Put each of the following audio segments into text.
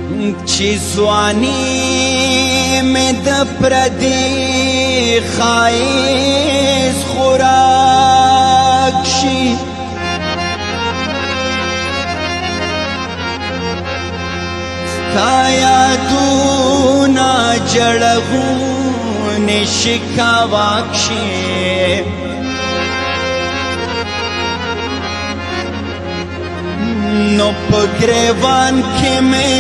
چې ځواني مې د پردي ښایست خوراک شي ستا یادونه جړغونې شکاواک شي نو په ګریوان کې مې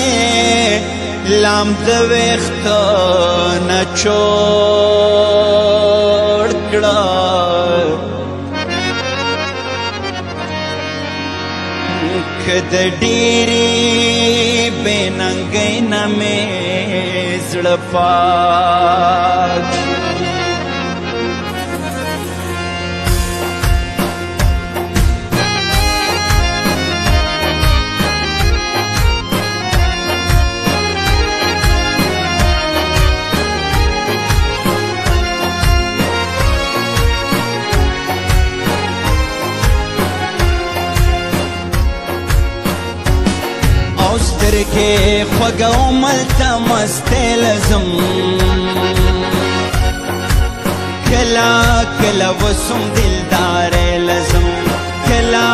لام د ویښته نه چوړ کړه که د ډېرې بې ننګۍ نه مې زړه پاک سترګې خوږه ملته مستې لزم کله کله وسم دلدارې لزم کله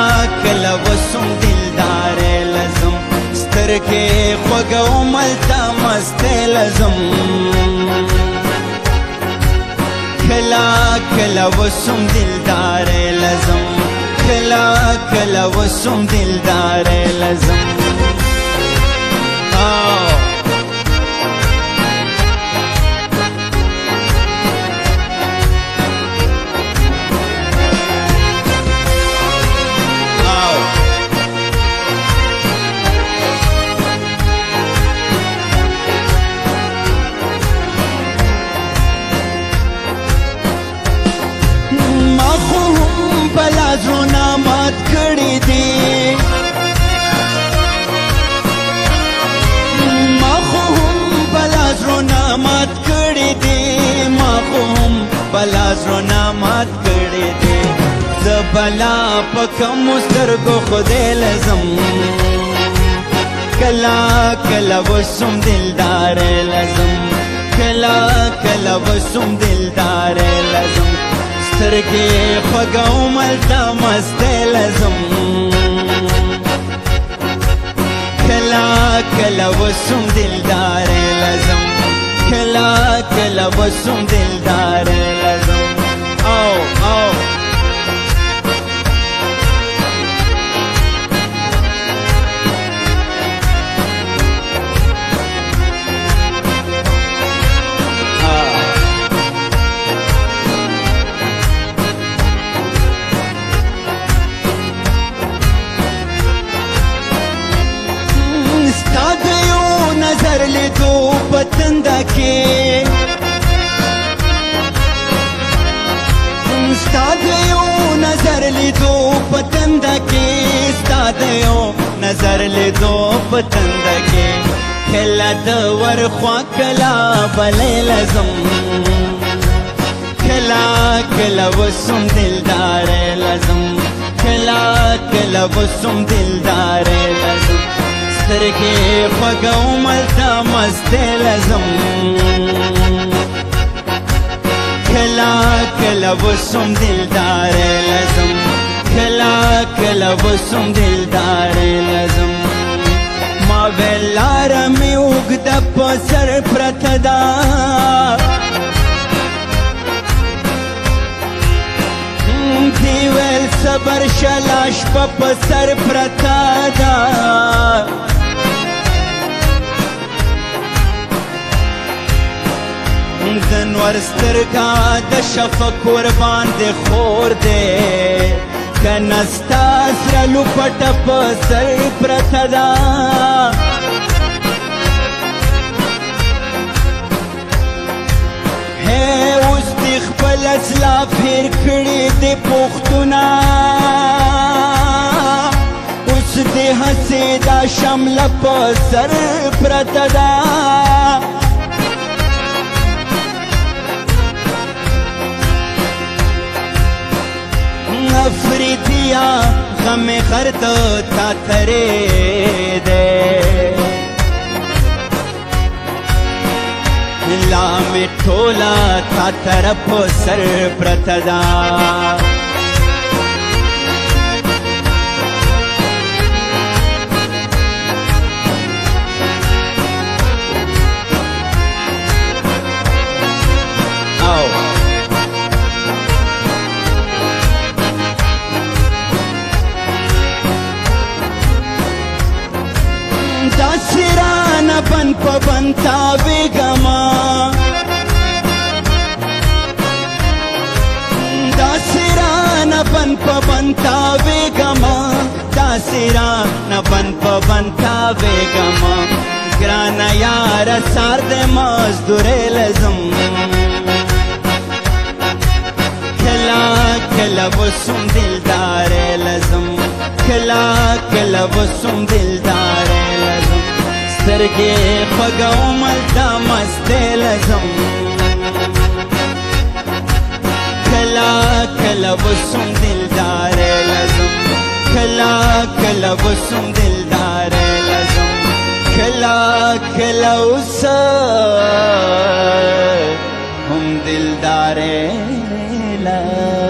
کله وسم دلدارې لزم سترګې خوږه ملته مستې لزم کله کله وسم دلدارې لزم کله کله وسم دلدارې لزم ما خو هم بلا زړونه مات کړي دي مات کړي دي ما خو هم بلا زړونه مات کړي دي زه بلا په کومو سترګو خدای لزم کله کله وسم دلدارې لزم کله کله وسم دلدارې لزم سترګې خوږه ملته مستې لزم کله کله وسم دلدارې لزم کلا کلا وسم دلدار لازم او ستا د یو نظر لیدو په تنده کې ستا د یو نظر لیدو په تنده کې ستا د یو نظر لیدو په تنده کې کله د ورخوا کله بلې لزم کله کله وسم دلدارې لزم کله کله وسم دلدارې لزم سترګې خوږه ملته مستې لزم کله کله وسم دلدارې لزم کله کله وسم دلدارې لزم ما ویل لاره مې اوږده په سر پرته ده دی ویل صبر شله شپه په سر پرته ده د نور سترګه د شفق قربان د خور دی کنه ستا سره لوپټه په سر پرته ده اوس دې خپل اسلاف هېر کړي دې پوښتونه اوس دې هسې دا شمله په سر پرته ده افریدیا غم غرد تا ترے دے ګیلا مې ټوله تا طرف سر پرته ده داسران بن په بن تاویږما داسران بن په بن تاویږما داسران بن په بن تاویږما ګرانه یاره سار د مزدورۍ لزم کله کله وسوم دلدارې لزم کله کله وسوم دلدارې لزم سترګې خوږوم هلته مستې لزم کله کله وسوم دلدارې لزم کله کله وسوم دلدارې لزم کله کله وسوم هم دلدارې لزم